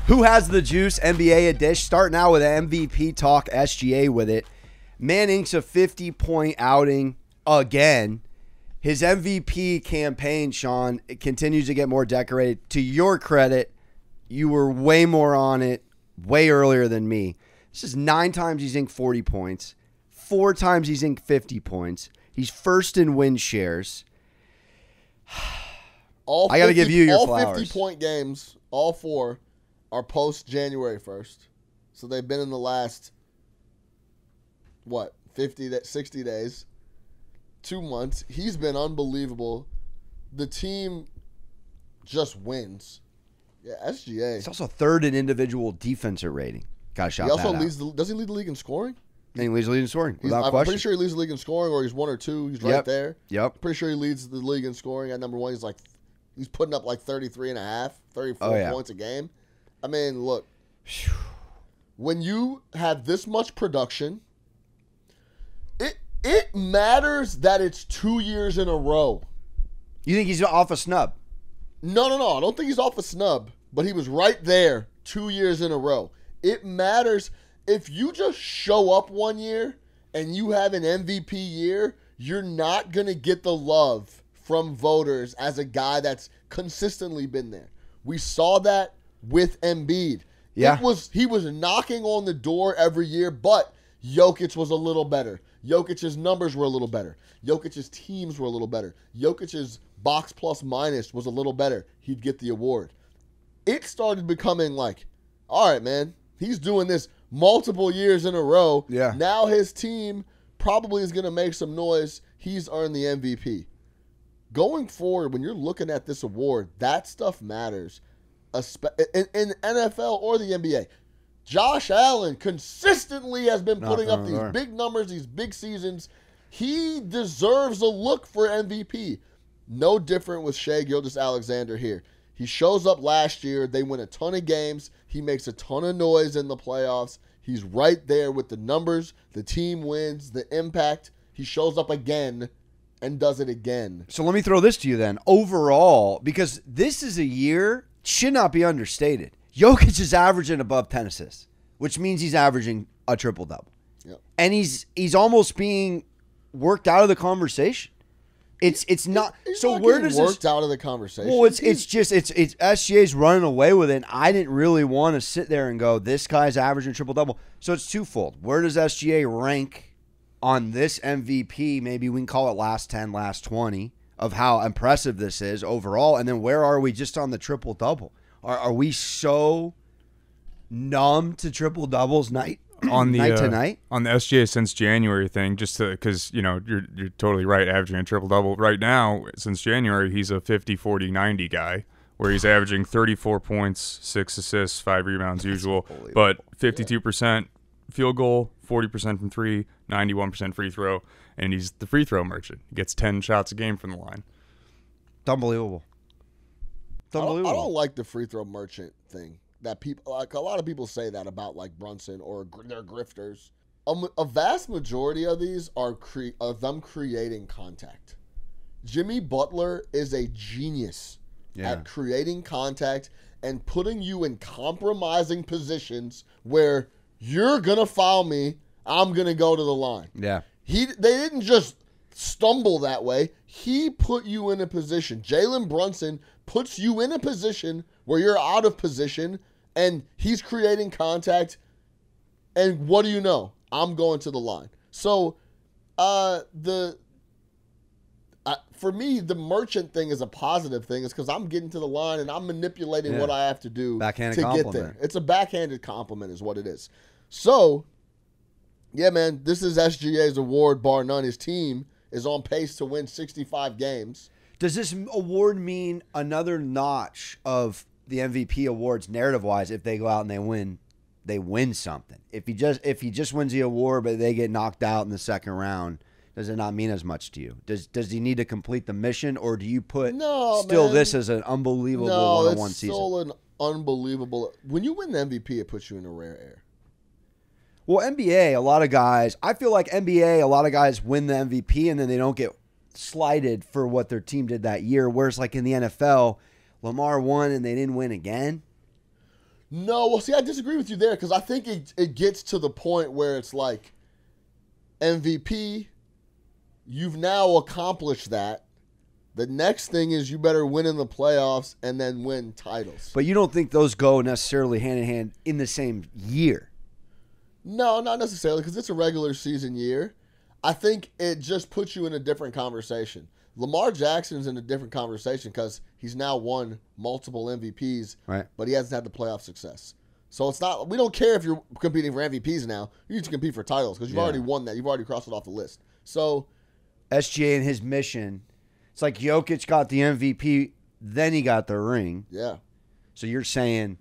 Who has the juice? NBA a dish. Starting out with MVP talk. SGA with it. Man inks a 50-point outing again. His MVP campaign, Sean, it continues to get more decorated. To your credit, you were way more on it way earlier than me. This is 9 times he's inked 40 points. 4 times he's inked 50 points. He's first in win shares. I got to give you your flowers. All 50-point games, all 4, are post-January 1st. So they've been in the last, 60 days, 2 months. He's been unbelievable. The team just wins. Yeah, SGA. He's also third in individual defensive rating. Got to shout that out. He also does he lead the league in scoring? And he leads the league in scoring, without question. I'm pretty sure he leads the league in scoring, or he's 1 or 2. He's right there. Yep. Pretty sure he leads the league in scoring. At number 1, he's putting up 33.5, 34 points a game. I mean, look, when you have this much production, it matters that it's 2 years in a row. You think he's off a snub? No. I don't think he's off a snub, but he was right there 2 years in a row. It matters. If you just show up one year and you have an MVP year, you're not going to get the love from voters as a guy that's consistently been there. We saw that with Embiid. Yeah. He was knocking on the door every year, but Jokic was a little better. Jokic's numbers were a little better. Jokic's teams were a little better. Jokic's box plus minus was a little better. He'd get the award. It started becoming all right, man, he's doing this multiple years in a row. Yeah. Now his team probably is going to make some noise. He's earned the MVP. Going forward, when you're looking at this award, that stuff matters. In NFL or the NBA. Josh Allen consistently has been putting up these big numbers, these big seasons. He deserves a look for MVP. No different with Shai Gilgeous-Alexander here. He shows up last year. They win a ton of games. He makes a ton of noise in the playoffs. He's right there with the numbers. The team wins, the impact. He shows up again and does it again. So let me throw this to you then. Overall, because this is a year, should not be understated. Jokic is averaging above 10 assists, which means he's averaging a triple-double. Yep. And he's almost being worked out of the conversation. It's not. He's so not where does worked this, out of the conversation? Well, it's SGA's running away with it. And I didn't really want to sit there and go, this guy's averaging triple-double. So it's twofold. Where does SGA rank on this MVP? Maybe we can call it last 10, last 20 of how impressive this is overall. And then where are we just on the triple-double? Are we so numb to triple-doubles night to night? On the SGA since January thing, just because, you're totally right, averaging a triple-double. Right now, since January, he's a 50-40-90 guy, where he's averaging 34 points, 6 assists, 5 rebounds usual, but 52% field goal, 40% from 3, 91% free throw, and he's the free throw merchant. He gets 10 shots a game from the line. It's unbelievable. I don't like the free throw merchant thing. That people a lot of people say that about Brunson or they're grifters. A vast majority of these are of them creating contact. Jimmy Butler is a genius at creating contact and putting you in compromising positions where you're gonna foul me, I'm gonna go to the line. Yeah. They didn't just stumble that way. He put you in a position. Jalen Brunson puts you in a position where you're out of position, and he's creating contact, and what do you know? I'm going to the line. So, for me, the merchant thing is a positive thing. It's because I'm getting to the line, and I'm manipulating what I have to do backhanded to compliment. get there. It's a backhanded compliment is what it is. So, yeah, man, this is SGA's award, bar none. His team is on pace to win 65 games. Does this award mean another notch of the MVP awards narrative-wise if they go out and they win something? If he just wins the award but they get knocked out in the second round, does it not mean as much to you? Does he need to complete the mission, or do you put this as an unbelievable one-on-one season? No, it's still an unbelievable. When you win the MVP, it puts you in a rare air. Well, NBA, a lot of guys, I feel like NBA, a lot of guys win the MVP and then they don't get slighted for what their team did that year. Whereas like in the NFL, Lamar won and they didn't win again. No, well, see, I disagree with you there because I think it gets to the point where it's like MVP, you've now accomplished that. The next thing is you better win in the playoffs and then win titles. But you don't think those go necessarily hand in hand in the same year? No, not necessarily because it's a regular season year. I think it just puts you in a different conversation. Lamar Jackson's in a different conversation because he's now won multiple MVPs, right? But he hasn't had the playoff success. So it's not. We don't care if you're competing for MVPs now. You need to compete for titles because you've already won that. You've already crossed it off the list. So SGA and his mission, it's like Jokic got the MVP, then he got the ring. Yeah. So you're saying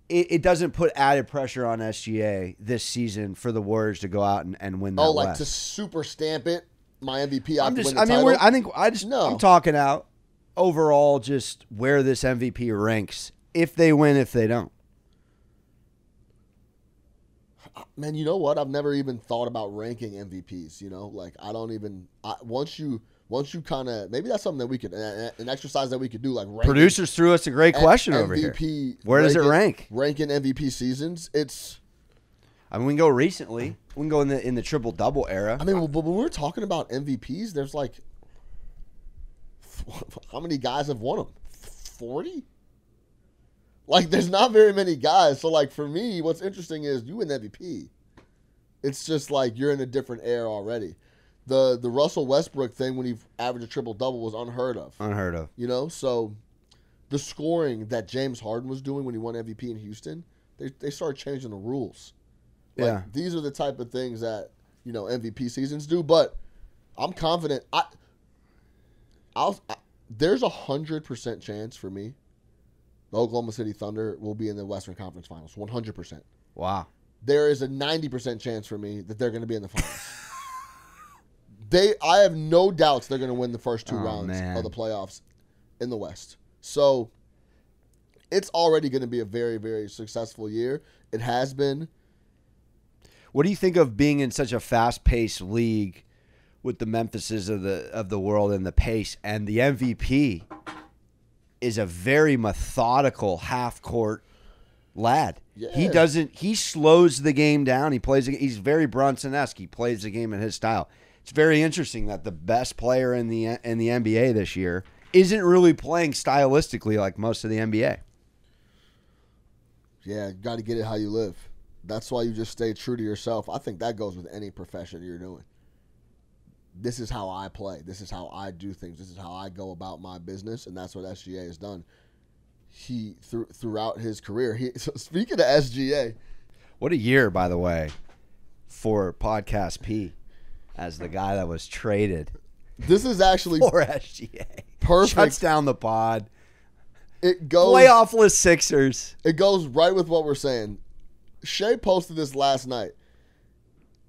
it doesn't put added pressure on SGA this season for the Warriors to go out and win that like West. to super stamp it. My MVP. I'm talking out overall, just where this MVP ranks. If they win, if they don't. Man, you know what? I've never even thought about ranking MVPs. Like I don't even. Once you kind of maybe that's something that we could an exercise that we could do. Like ranking, producers threw us a great question over here. Where does it rank? Ranking MVP seasons. I mean, we can go recently. We can go in the triple double era. I mean, but when we're talking about MVPs, there's like how many guys have won them? 40. Like, there's not very many guys. So, like, for me, what's interesting is you win MVP. It's just like you're in a different era already. The Russell Westbrook thing when he averaged a triple-double was unheard of. Unheard of. So the scoring that James Harden was doing when he won MVP in Houston, they started changing the rules. Like, these are the type of things that, MVP seasons do. But I'm confident. There's 100% chance for me the Oklahoma City Thunder will be in the Western Conference Finals. 100%. Wow. There is a 90% chance for me that they're going to be in the finals. I have no doubts they're going to win the first two rounds of the playoffs in the West. So it's already going to be a very, very successful year. It has been. What do you think of being in such a fast-paced league with the Memphises of the world and the pace, and the MVP is a very methodical half-court lad. Yeah. He slows the game down. He's very Brunson-esque. He plays the game in his style. It's very interesting that the best player in the NBA this year isn't really playing stylistically like most of the NBA. Yeah, got to get it how you live. That's why you just stay true to yourself. I think that goes with any profession you're doing. This is how I play. This is how I do things. This is how I go about my business, and that's what SGA has done. He throughout his career. So speaking of SGA, what a year, by the way, for Podcast P as the guy that was traded. This is actually for SGA. Perfect. Shuts down the pod. It goes playoffless Sixers. It goes right with what we're saying. Shea posted this last night,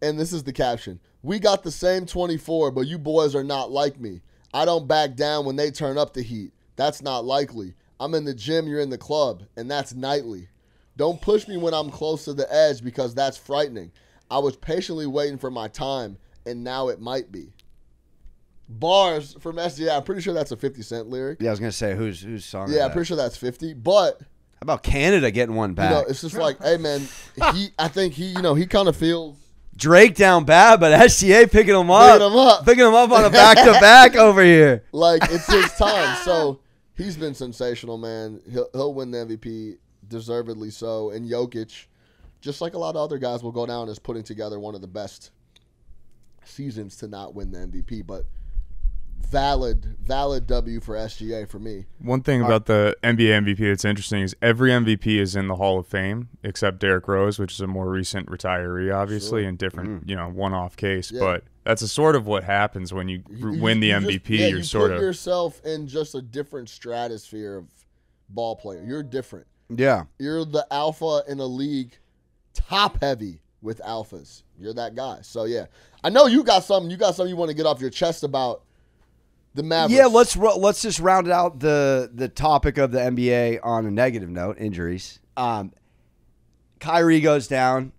and this is the caption. We got the same 24, but you boys are not like me. I don't back down when they turn up the heat. That's not likely. I'm in the gym, you're in the club, and that's nightly. Don't push me when I'm close to the edge because that's frightening. I was patiently waiting for my time, and now it might be. Bars from SGA. I'm pretty sure that's a 50 Cent lyric. Yeah, I was going to say, whose song is that? I'm pretty sure that's 50, but... How about Canada getting one back? It's just like, hey, man, I think he kind of feels... Drake down bad, but SGA picking him up. Picking him up on a back-to-back over here. Like, it's his time. So, he's been sensational, man. He'll win the MVP, deservedly so. And Jokic, just like a lot of other guys, will go down as putting together one of the best seasons to not win the MVP. But valid W for SGA for me. One thing about the NBA MVP that's interesting is every MVP is in the Hall of Fame except Derrick Rose, which is a more recent retiree, obviously, and different, one-off case. Yeah. But that's a sort of what happens when you win the MVP. You sort of put yourself in just a different stratosphere of ball player. You're different. Yeah. You're the alpha in a league top-heavy with alphas. You're that guy. So, yeah. I know you got something you want to get off your chest about the Mavericks. Yeah, let's just round out the topic of the NBA on a negative note, injuries. Kyrie goes down.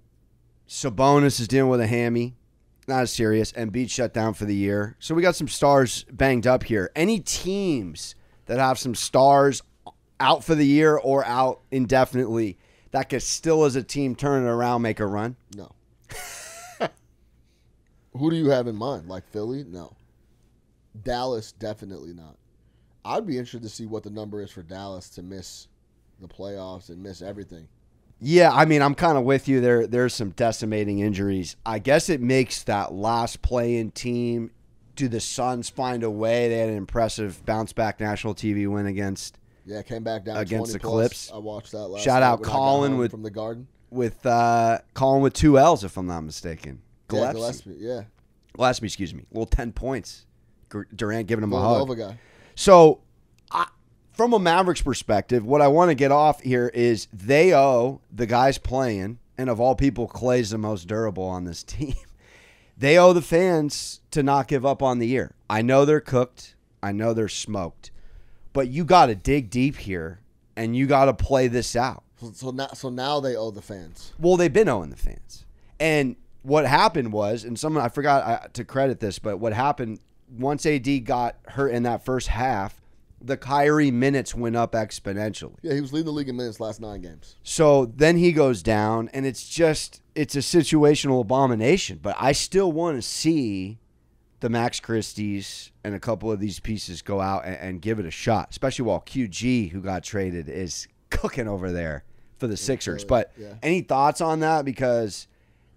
Sabonis is dealing with a hammy. Not as serious. Embiid shut down for the year. So we got some stars banged up here. Any teams that have some stars out for the year or out indefinitely that could still, as a team, turn it around, make a run? No. Who do you have in mind? Like Philly? No. Dallas, definitely not. I'd be interested to see what the number is for Dallas to miss the playoffs and miss everything. Yeah, I mean, I'm kind of with you. There's some decimating injuries. I guess it makes that last play-in team. Do the Suns find a way? They had an impressive bounce-back national TV win against. Yeah, came back down against 20 the plus. Clips. I watched that last Shout night out when I got Colin home from the Garden. with Colin with 2 L's, if I'm not mistaken. Gillespie, yeah. Gillespie, excuse me. Well, 10 points. Durant giving him a hug. Guy. So, from a Mavericks perspective, what I want to get off here is they owe the guys playing, and of all people, Clay's the most durable on this team. They owe the fans to not give up on the year. I know they're cooked. I know they're smoked. But you got to dig deep here, and you got to play this out. So now they owe the fans. Well, they've been owing the fans. And what happened was, and I forgot to credit this, but what happened once AD got hurt in that first half, the Kyrie minutes went up exponentially. Yeah, he was leading the league in minutes last 9 games. So then he goes down, and it's a situational abomination. But I still want to see the Max Christie's and a couple of these pieces go out and give it a shot, especially while QG, who got traded, is cooking over there for the Sixers. But any thoughts on that? Because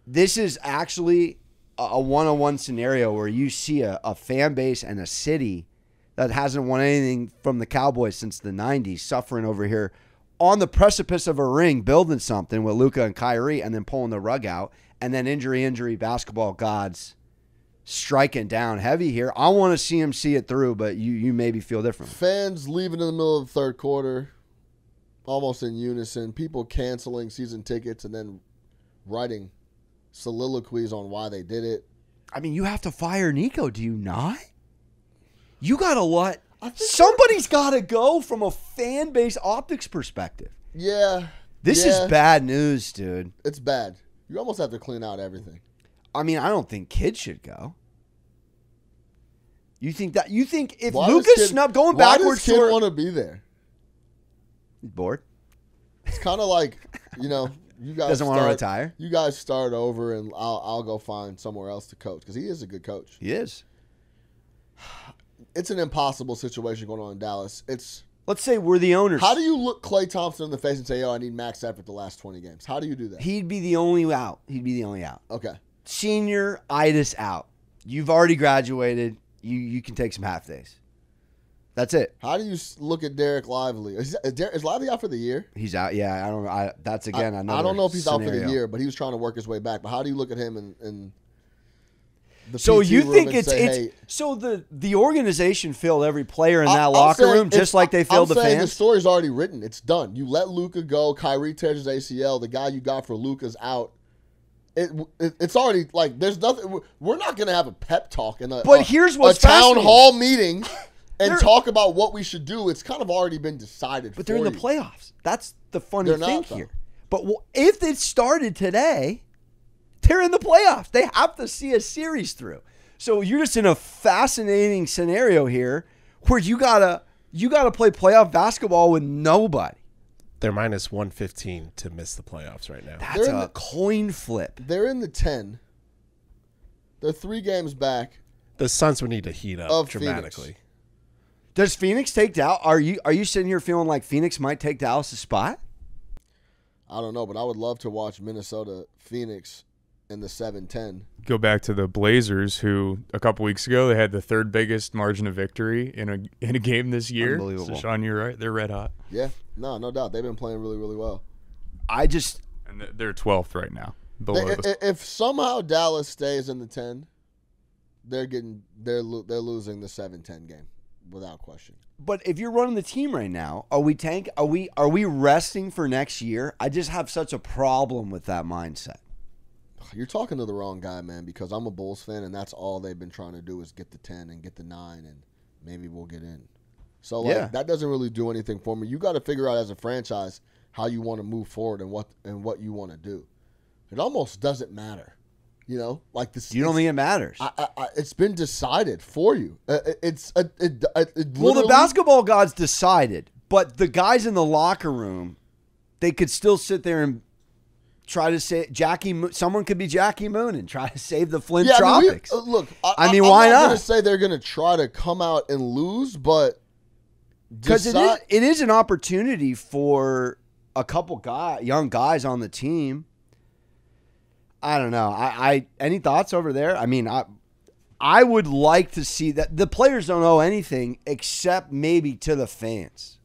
this is actually a one-on-one scenario where you see a fan base and a city that hasn't won anything from the Cowboys since the 90s suffering over here on the precipice of a ring, building something with Luka and Kyrie, and then pulling the rug out, and then injury, basketball gods striking down heavy here. I want to see him see it through, but you maybe feel different. Fans leaving in the middle of the third quarter, almost in unison. People canceling season tickets and then writing soliloquies on why they did it. I mean, you have to fire Nico, do you not? You got to let somebody's got to go from a fan base optics perspective. Yeah. This is bad news, dude. It's bad. You almost have to clean out everything. I mean, I don't think kids should go. You think if Why Luka's snubbed going backwards, why does kid want to be there? He's bored. It's kind of like, you guys doesn't want to retire. You guys start over, and I'll go find somewhere else to coach because he is a good coach. He is. It's an impossible situation going on in Dallas. Let's say we're the owners. How do you look Klay Thompson in the face and say, I need max effort the last 20 games? How do you do that? He'd be the only out. Okay. Senior-itis out. You've already graduated. You can take some half days. That's it. How do you look at Derek Lively? Is Lively out for the year? He's out. Yeah, I don't know. I don't know if he's out for the year, but he was trying to work his way back. But how do you look at him and the so PT you room think and it's say, hey, so the organization failed every player in that locker room just like they failed the fans? The story's already written. It's done. You let Luka go. Kyrie tears his ACL. The guy you got for Luka's out. It's already like there's nothing. We're not going to have a pep talk in here's what's town hall meeting and talk about what we should do. It's kind of already been decided. But they're in the playoffs. That's the funny thing not, here. But if it started today, they're in the playoffs. They have to see a series through. So you're just in a fascinating scenario here where you gotta play playoff basketball with nobody. They're minus 115 to miss the playoffs right now. That's a coin flip. They're in the 10. They're 3 games back. The Suns would need to heat up dramatically. Phoenix. Does Phoenix take Dallas? Are you sitting here feeling like Phoenix might take Dallas' spot? I don't know, but I would love to watch Minnesota Phoenix in the 7-10. Go back to the Blazers, who a couple weeks ago they had the 3rd biggest margin of victory in a game this year. Unbelievable. So Sean, you're right; they're red hot. Yeah, no doubt. They've been playing really, really well. And they're 12th right now. If somehow Dallas stays in the 10, they're losing the 7-10 game without question. But if you're running the team right now, are we resting for next year? I just have such a problem with that mindset. You're talking to the wrong guy, man, because I'm a Bulls fan, and that's all they've been trying to do is get the 10 and get the 9, and maybe we'll get in. So, that doesn't really do anything for me. You got to figure out as a franchise how you want to move forward and what you want to do. It almost doesn't matter, like this. You don't think it matters? It's been decided for you. Well, the basketball gods decided, but the guys in the locker room, they could still sit there and try to say someone could be Jackie Moon and try to save the Flint Tropics. Look, I mean, I'm why not? I'm going to say they're going to try to come out and lose, but because it is an opportunity for a couple young guys on the team. I don't know. I any thoughts over there? I mean, I would like to see that. The players don't owe anything except maybe to the fans.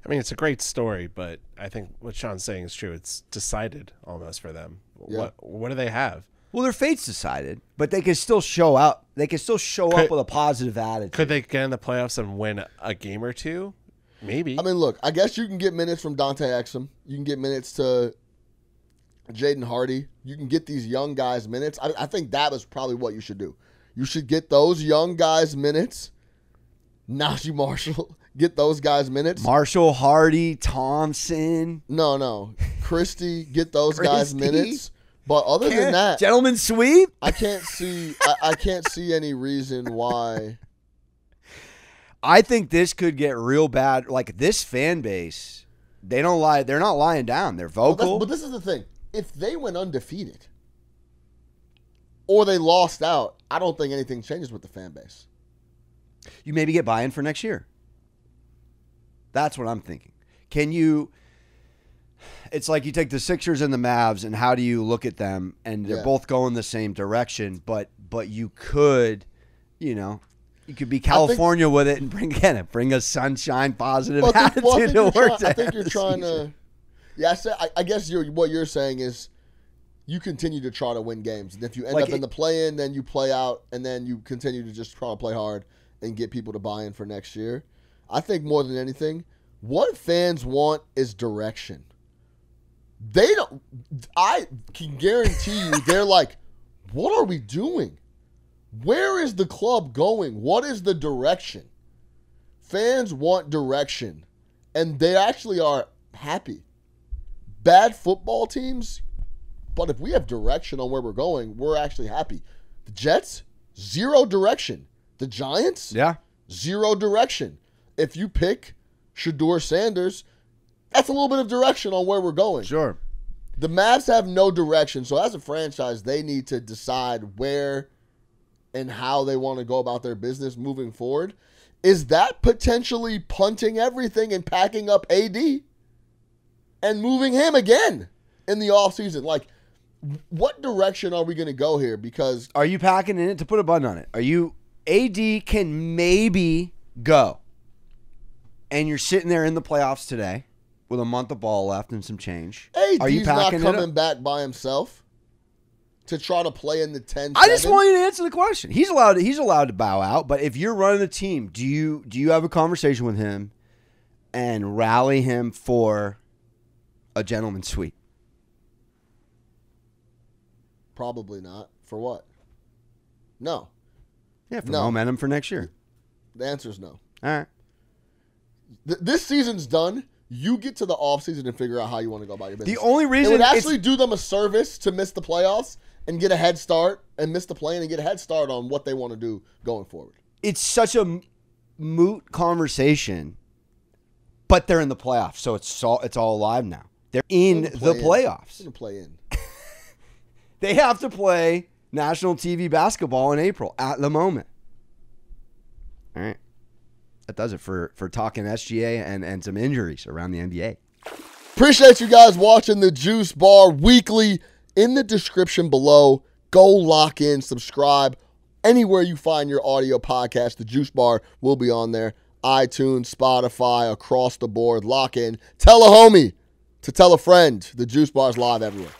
I mean, it's a great story, but I think what Sean's saying is true. It's decided almost for them. Yeah. What do they have? Well, their fate's decided, but they can still show out. They can still show up with a positive attitude. Could they get in the playoffs and win a game or two? Maybe. I mean, look, I guess you can get minutes from Dante Exum. You can get minutes to Jaden Hardy. You can get these young guys minutes. I think that was probably what you should do. You should get those young guys minutes. Najee Marshall, get those guys minutes. Marshall, Hardy, Thompson. No. Christie, get those guys minutes. But other than that, gentlemen sweep. I can't see. I can't see any reason why. I think this could get real bad. Like this fan base, they don't lie. They're not lying down. They're vocal. But this is the thing. If they went undefeated or they lost out, I don't think anything changes with the fan base. You maybe get buy-in for next year. That's what I'm thinking. Can you? It's like you take the Sixers and the Mavs, and how do you look at them? And they're both going the same direction, but you could, you could be California with it and bring a sunshine, positive attitude to work. I think you're trying to. Yeah, I guess what you're saying is you continue to try to win games, and if you end up in the play-in, then you play out, and then you continue to just try to play hard and get people to buy in for next year. I think more than anything, what fans want is direction. They don't. I can guarantee you, they're like, "What are we doing? Where is the club going? What is the direction?" Fans want direction, and they actually are happy. Bad football teams, but if we have direction on where we're going, we're actually happy. The Jets, 0 direction. The Giants, 0 direction. If you pick Shedeur Sanders, that's a little bit of direction on where we're going. Sure. The Mavs have no direction, so as a franchise, they need to decide where and how they want to go about their business moving forward. Is that potentially punting everything and packing up AD and moving him again in the offseason? Like, what direction are we going to go here? Because are you packing in it? To put a button on it, AD can maybe go, and you're sitting there in the playoffs today with a month of ball left and some change. AD's are you packing not coming back by himself to try to play in the 10-7. I just want you to answer the question. He's allowed to bow out, but if you're running the team, do you have a conversation with him and rally him for a gentleman's suite? Probably not. For what? No. Yeah, for momentum for next year. The answer is no. All right. This season's done. You get to the offseason and figure out how you want to go about your business. The only reason it would actually do them a service to miss the playoffs and get a head start and miss the play-in and get a head start on what they want to do going forward. It's such a moot conversation, but they're in the playoffs, so it's all alive now. They're in the playoffs. They're going to play in. They have to play national TV basketball in April at the moment. All right. That does it for talking SGA and some injuries around the NBA. Appreciate you guys watching the Juice Bar weekly. In the description below, go lock in, subscribe. Anywhere you find your audio podcast, the Juice Bar will be on there. iTunes, Spotify, across the board. Lock in. Tell a homie to tell a friend. The Juice Bar is live everywhere.